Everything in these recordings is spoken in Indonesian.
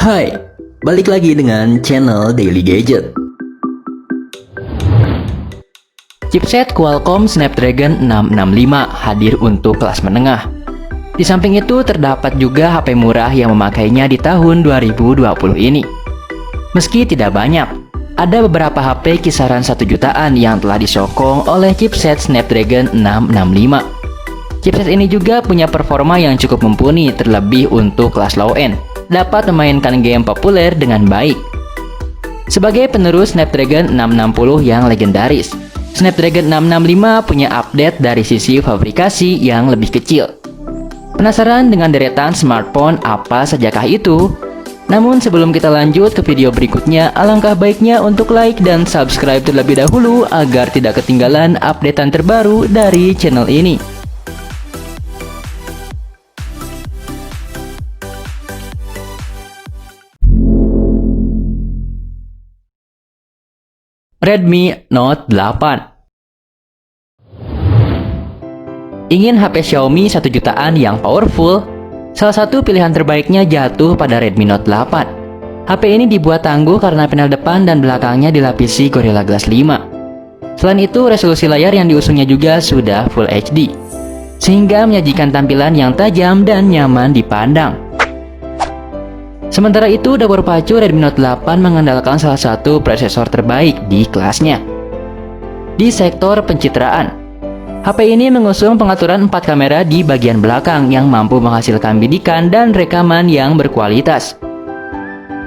Hai, balik lagi dengan channel Daily Gadget. Chipset Qualcomm Snapdragon 665 hadir untuk kelas menengah. Di samping itu terdapat juga HP murah yang memakainya di tahun 2020 ini. Meski tidak banyak, ada beberapa HP kisaran 1 jutaan yang telah disokong oleh chipset Snapdragon 665. Chipset ini juga punya performa yang cukup mumpuni, terlebih untuk kelas low-end, dapat memainkan game populer dengan baik. Sebagai penerus Snapdragon 660 yang legendaris, Snapdragon 665 punya update dari sisi fabrikasi yang lebih kecil. Penasaran dengan deretan smartphone apa sajakah itu? Namun sebelum kita lanjut ke video berikutnya, alangkah baiknya untuk like dan subscribe terlebih dahulu agar tidak ketinggalan updatean terbaru dari channel ini. Redmi Note 8. Ingin HP Xiaomi 1 jutaan yang powerful? Salah satu pilihan terbaiknya jatuh pada Redmi Note 8. HP ini dibuat tangguh karena panel depan dan belakangnya dilapisi Gorilla Glass 5. Selain itu, resolusi layar yang diusungnya juga sudah Full HD, sehingga menyajikan tampilan yang tajam dan nyaman dipandang. Sementara itu, dapur pacu Redmi Note 8 mengandalkan salah satu prosesor terbaik di kelasnya. Di sektor pencitraan, HP ini mengusung pengaturan 4 kamera di bagian belakang yang mampu menghasilkan bidikan dan rekaman yang berkualitas.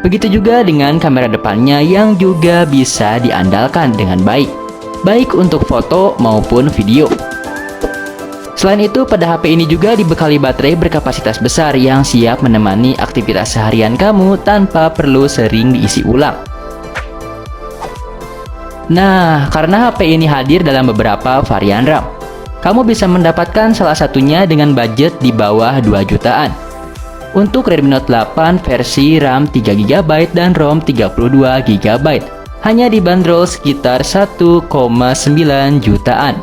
Begitu juga dengan kamera depannya yang juga bisa diandalkan dengan baik, baik untuk foto maupun video. Selain itu, pada HP ini juga dibekali baterai berkapasitas besar yang siap menemani aktivitas seharian kamu tanpa perlu sering diisi ulang. Nah, karena HP ini hadir dalam beberapa varian RAM, kamu bisa mendapatkan salah satunya dengan budget di bawah 2 jutaan. Untuk Redmi Note 8 versi RAM 3GB dan ROM 32GB hanya dibanderol sekitar 1,9 jutaan.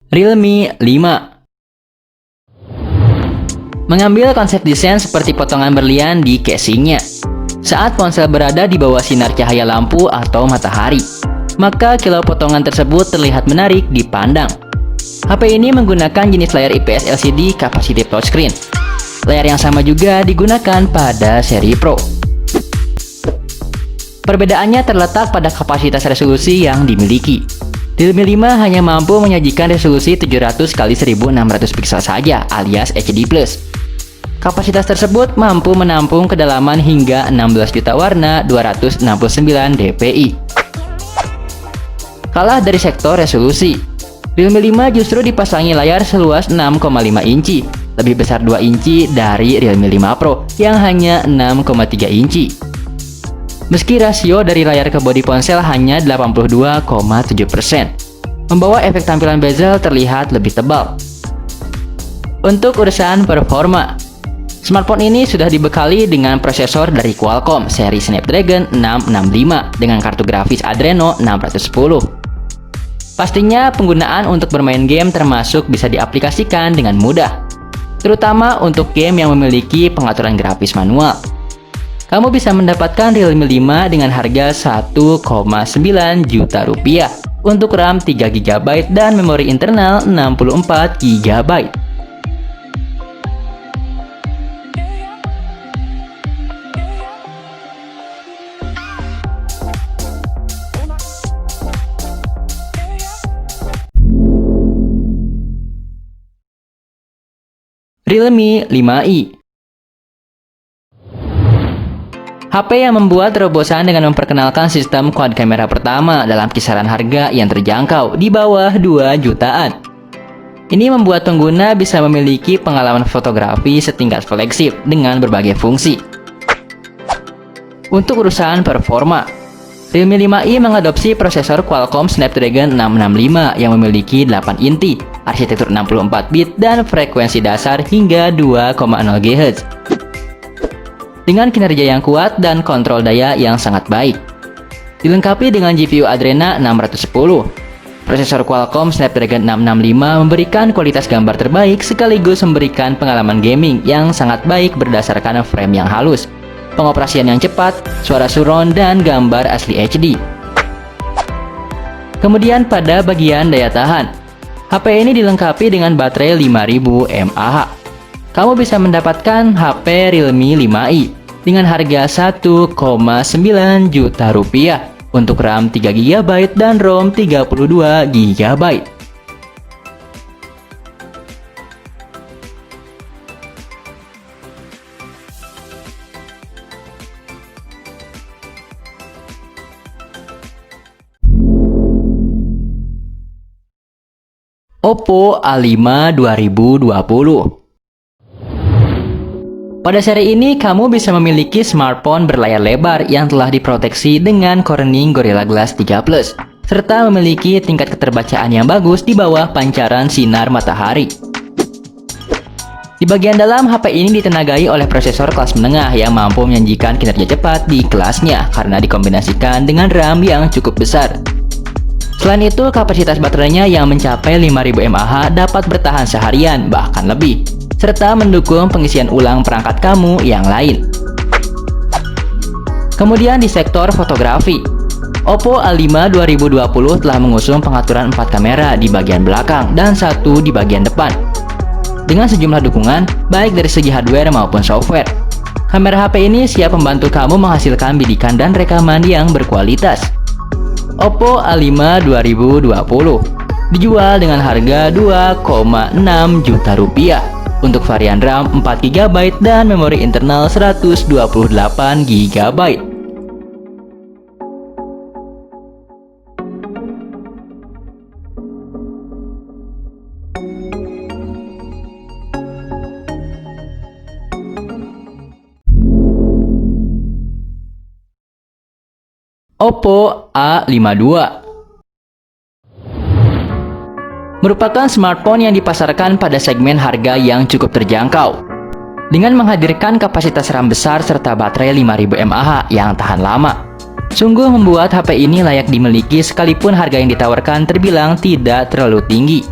Realme 5. Mengambil konsep desain seperti potongan berlian di casingnya. Saat ponsel berada di bawah sinar cahaya lampu atau matahari, maka kilau potongan tersebut terlihat menarik dipandang. HP ini menggunakan jenis layar IPS LCD Capacitive Touchscreen. Layar yang sama juga digunakan pada seri Pro. Perbedaannya terletak pada kapasitas resolusi yang dimiliki. Realme 5 hanya mampu menyajikan resolusi 700 x 1600 pixel saja alias HD+. Kapasitas tersebut mampu menampung kedalaman hingga 16 juta warna 269 dpi. Kalah dari sektor resolusi, Realme 5 justru dipasangi layar seluas 6,5 inci, lebih besar 2 inci dari Realme 5 Pro yang hanya 6,3 inci. Meski rasio dari layar ke bodi ponsel hanya 82,7%, membawa efek tampilan bezel terlihat lebih tebal. Untuk urusan performa, smartphone ini sudah dibekali dengan prosesor dari Qualcomm seri Snapdragon 665 dengan kartu grafis Adreno 610. Pastinya penggunaan untuk bermain game termasuk bisa diaplikasikan dengan mudah, terutama untuk game yang memiliki pengaturan grafis manual. Kamu bisa mendapatkan Realme 5 dengan harga 1,9 juta rupiah untuk RAM 3GB dan memori internal 64GB. Realme 5i. HP yang membuat terobosan dengan memperkenalkan sistem quad kamera pertama dalam kisaran harga yang terjangkau di bawah 2 jutaan. Ini membuat pengguna bisa memiliki pengalaman fotografi setingkat flagship dengan berbagai fungsi. Untuk urusan performa, Realme 5i mengadopsi prosesor Qualcomm Snapdragon 665 yang memiliki 8 inti arsitektur 64 bit, dan frekuensi dasar hingga 2,0 GHz. Dengan kinerja yang kuat dan kontrol daya yang sangat baik. Dilengkapi dengan GPU Adreno 610. Prosesor Qualcomm Snapdragon 665 memberikan kualitas gambar terbaik sekaligus memberikan pengalaman gaming yang sangat baik berdasarkan frame yang halus, pengoperasian yang cepat, suara surround, dan gambar asli HD. Kemudian pada bagian daya tahan, HP ini dilengkapi dengan baterai 5000 mAh. Kamu bisa mendapatkan HP Realme 5i dengan harga 1,9 juta rupiah. Untuk RAM 3GB dan ROM 32GB. Oppo A5 2020. Pada seri ini, kamu bisa memiliki smartphone berlayar lebar yang telah diproteksi dengan Corning Gorilla Glass 3 Plus, serta memiliki tingkat keterbacaan yang bagus di bawah pancaran sinar matahari. Di bagian dalam, HP ini ditenagai oleh prosesor kelas menengah yang mampu menyajikan kinerja cepat di kelasnya karena dikombinasikan dengan RAM yang cukup besar. Selain itu, kapasitas baterainya yang mencapai 5000 mAh dapat bertahan seharian, bahkan lebih, serta mendukung pengisian ulang perangkat kamu yang lain. Kemudian di sektor fotografi, Oppo A5 2020 telah mengusung pengaturan 4 kamera di bagian belakang dan 1 di bagian depan. Dengan sejumlah dukungan, baik dari segi hardware maupun software. Kamera HP ini siap membantu kamu menghasilkan bidikan dan rekaman yang berkualitas. Oppo A5 2020 dijual dengan harga 2,6 juta rupiah. Untuk varian RAM 4GB dan memori internal 128GB. Oppo A52 merupakan smartphone yang dipasarkan pada segmen harga yang cukup terjangkau. Dengan menghadirkan kapasitas RAM besar serta baterai 5000 mAh yang tahan lama. Sungguh membuat HP ini layak dimiliki sekalipun harga yang ditawarkan terbilang tidak terlalu tinggi.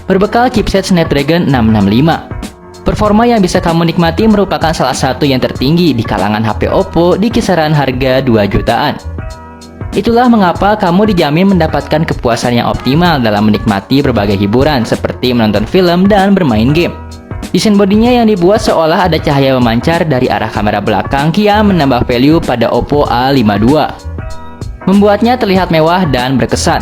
Berbekal chipset Snapdragon 665, performa yang bisa kamu nikmati merupakan salah satu yang tertinggi di kalangan HP Oppo di kisaran harga 2 jutaan. Itulah mengapa kamu dijamin mendapatkan kepuasan yang optimal dalam menikmati berbagai hiburan seperti menonton film dan bermain game. Desain bodinya yang dibuat seolah ada cahaya memancar dari arah kamera belakang kian menambah value pada Oppo A52. Membuatnya terlihat mewah dan berkesan.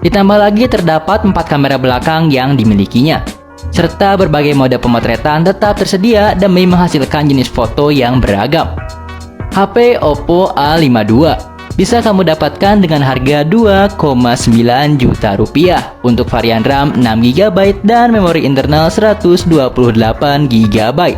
Ditambah lagi terdapat 4 kamera belakang yang dimilikinya, serta berbagai mode pemotretan tetap tersedia demi menghasilkan jenis foto yang beragam. HP Oppo A52 bisa kamu dapatkan dengan harga 2,9 juta rupiah untuk varian RAM 6GB dan memori internal 128GB.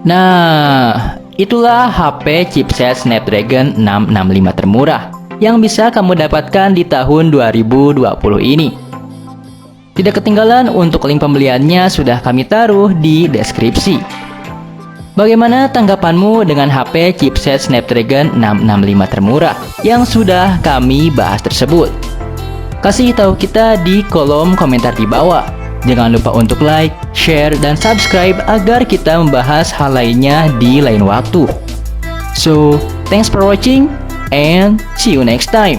Nah, itulah HP chipset Snapdragon 665 termurah yang bisa kamu dapatkan di tahun 2020 ini. Tidak ketinggalan, untuk link pembeliannya sudah kami taruh di deskripsi. Bagaimana tanggapanmu dengan HP chipset Snapdragon 665 termurah yang sudah kami bahas tersebut? Kasih tahu kita di kolom komentar di bawah. Jangan lupa untuk like, share, dan subscribe agar kita membahas hal lainnya di lain waktu. So, thanks for watching and see you next time.